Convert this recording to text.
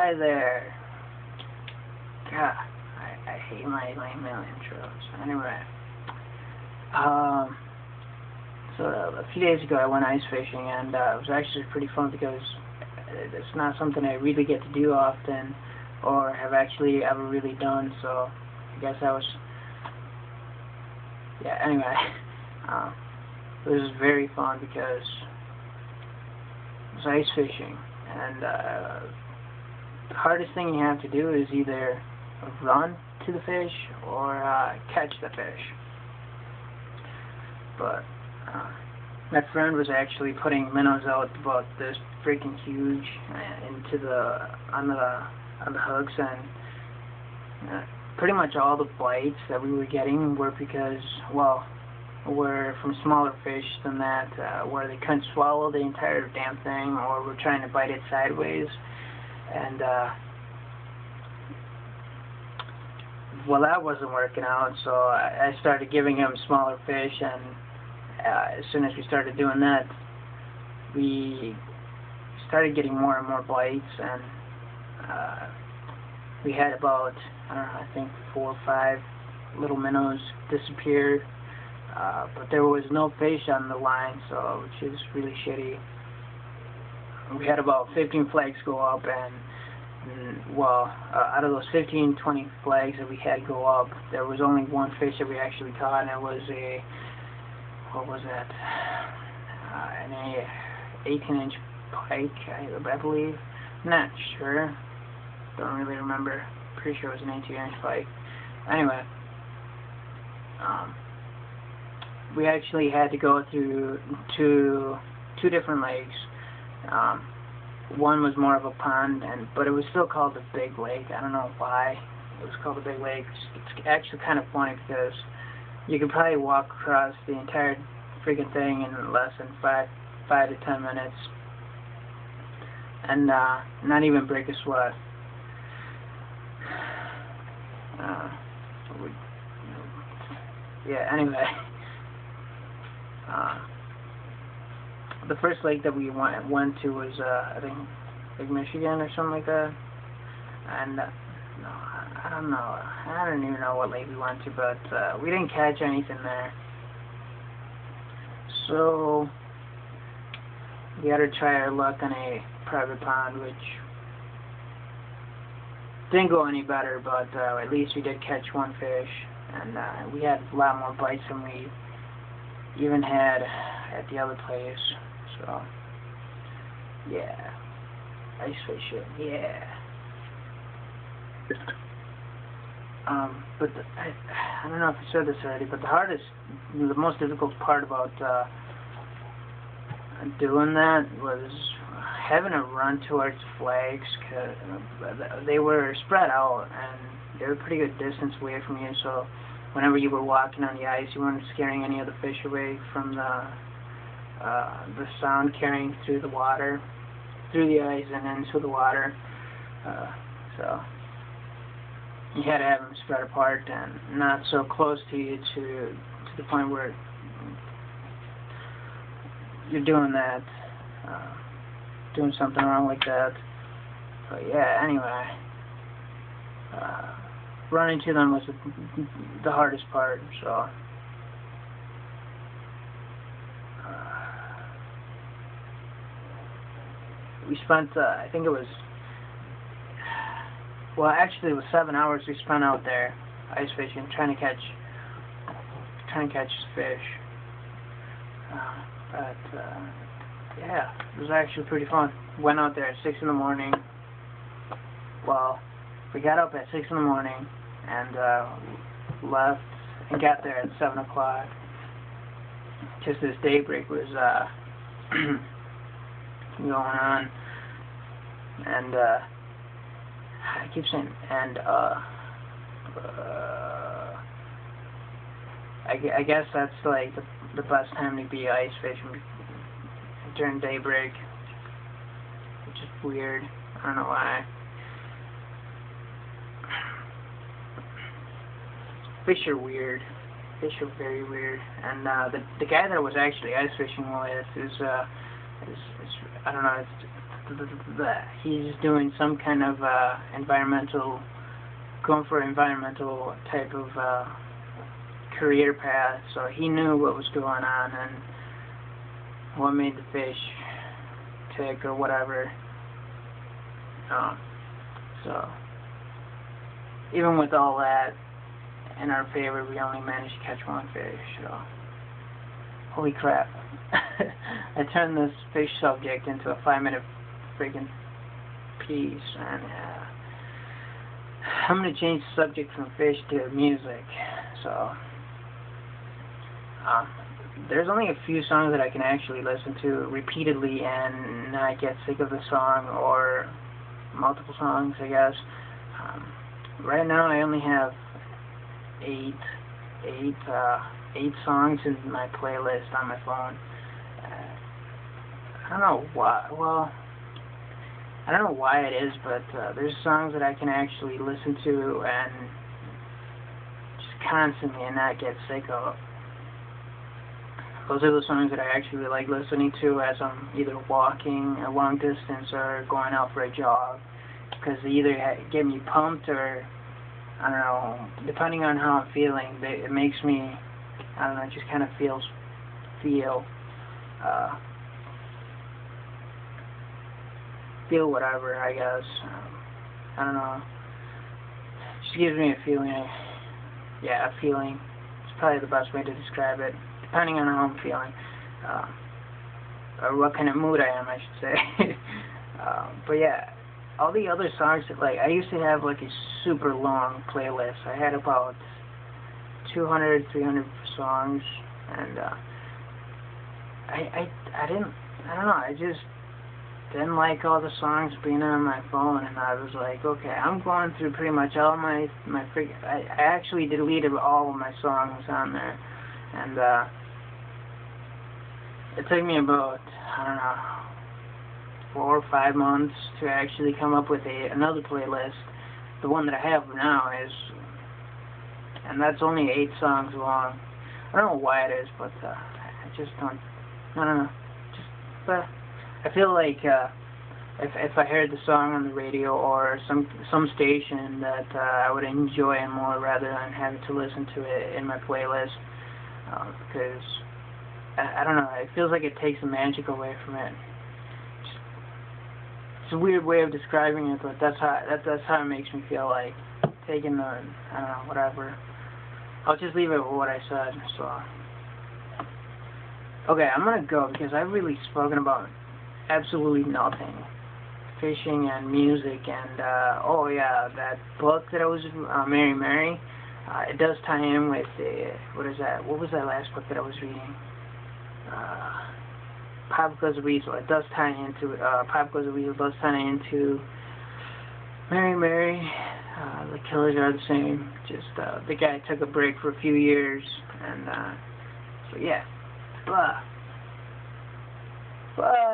Hi there. God, I hate my email intros. Anyway, so a few days ago I went ice fishing, and it was actually pretty fun because it's not something I really get to do often or have actually ever really done, so I guess I was, yeah, anyway, it was very fun because it was ice fishing, and the hardest thing you have to do is either run to the fish or catch the fish. But my friend was actually putting minnows out about this freaking huge into on the hooks, and pretty much all the bites that we were getting were because, well, were from smaller fish than that, where they couldn't swallow the entire damn thing or were trying to bite it sideways. And well, that wasn't working out, so I started giving him smaller fish, and as soon as we started doing that, we started getting more and more bites, and we had about, I don't know, I think 4 or 5 little minnows disappear, but there was no fish on the line, so which is really shitty. We had about 15 flags go up, and well, out of those 15, 20 flags that we had go up, there was only one fish that we actually caught, and it was a, what was that, an 18-inch pike, I believe. I'm not sure, don't really remember, pretty sure it was an 18-inch pike. Anyway, we actually had to go through two different lakes. One was more of a pond, but it was still called the Big Lake. I don't know why it was called the Big Lake. It's actually kind of funny because you could probably walk across the entire freaking thing in less than 5 to 10 minutes and not even break a sweat. Yeah, anyway. The first lake that we went to was, I think, Lake Michigan or something like that. And, no, I don't know. I don't even know what lake we went to, but we didn't catch anything there. So, we had to try our luck on a private pond, which didn't go any better, but at least we did catch one fish. And we had a lot more bites than we even had at the other place. So, yeah, ice fishing, yeah. But I don't know if I said this already, but the most difficult part about doing that was having to run towards flags, because they were spread out and they were a pretty good distance away from you, so whenever you were walking on the ice, you weren't scaring any of the fish away from the sound carrying through the water, through the ice and into the water. So you had to have them spread apart and not so close to you to the point where you're doing that, doing something wrong like that. But yeah, anyway, running to them was the hardest part, so we spent, I think it was, well, actually it was 7 hours we spent out there ice fishing, trying to catch fish. But yeah, it was actually pretty fun. Went out there at 6 in the morning. Well, we got up at 6 in the morning and left and got there at 7 o'clock. Just as daybreak was going on, and I keep saying I guess that's like the best time to be ice fishing, during daybreak, which is weird. I don't know why. Fish are weird. Fish are very weird. And the guy that I was actually ice fishing with is I don't know, he's doing some kind of going for environmental type of career path, so he knew what was going on and what made the fish tick or whatever. So even with all that in our favor, we only managed to catch one fish. So holy crap. I turned this fish subject into a 5-minute freaking piece, and I'm going to change the subject from fish to music. So there's only a few songs that I can actually listen to repeatedly and not get sick of the song, or multiple songs, I guess. Right now I only have eight songs in my playlist on my phone. I don't know why. Well, I don't know why it is, but there's songs that I can actually listen to and just constantly and not get sick of. Those are the songs that I actually like listening to as I'm either walking a long distance or going out for a jog, because they either get me pumped or, I don't know, depending on how I'm feeling, it makes me, I don't know, it just kind of feel whatever, I guess. I don't know. It just gives me a feeling. Yeah, a feeling. It's probably the best way to describe it, depending on how I'm feeling. Or what kind of mood I am, I should say. But yeah, all the other songs, like, I used to have like a super long playlist. I had about 200, 300 songs, and I don't know, I just didn't like all the songs being on my phone, and I was like, okay, I'm going through pretty much all my I actually deleted all of my songs on there, and it took me about, I don't know, 4 or 5 months to actually come up with another playlist. The one that I have now is, and that's only 8 songs long. I don't know why it is, but I just don't, I don't know, just, I feel like if I heard the song on the radio or some station that I would enjoy it more rather than having to listen to it in my playlist, because I don't know, it feels like it takes the magic away from it. It's a weird way of describing it, but that's how it makes me feel, like taking the, I don't know, whatever. I'll just leave it with what I said. So okay, I'm gonna go because I've really spoken about absolutely nothing. Fishing and music and oh yeah, that book that I was Mary Mary. It does tie in with what is that? What was that last book that I was reading? Pop Goes the Weasel. It does tie into Pop Goes the Weasel does tie into Mary Mary. The killers are the same. Just the guy took a break for a few years, and so yeah. Blah. Bye.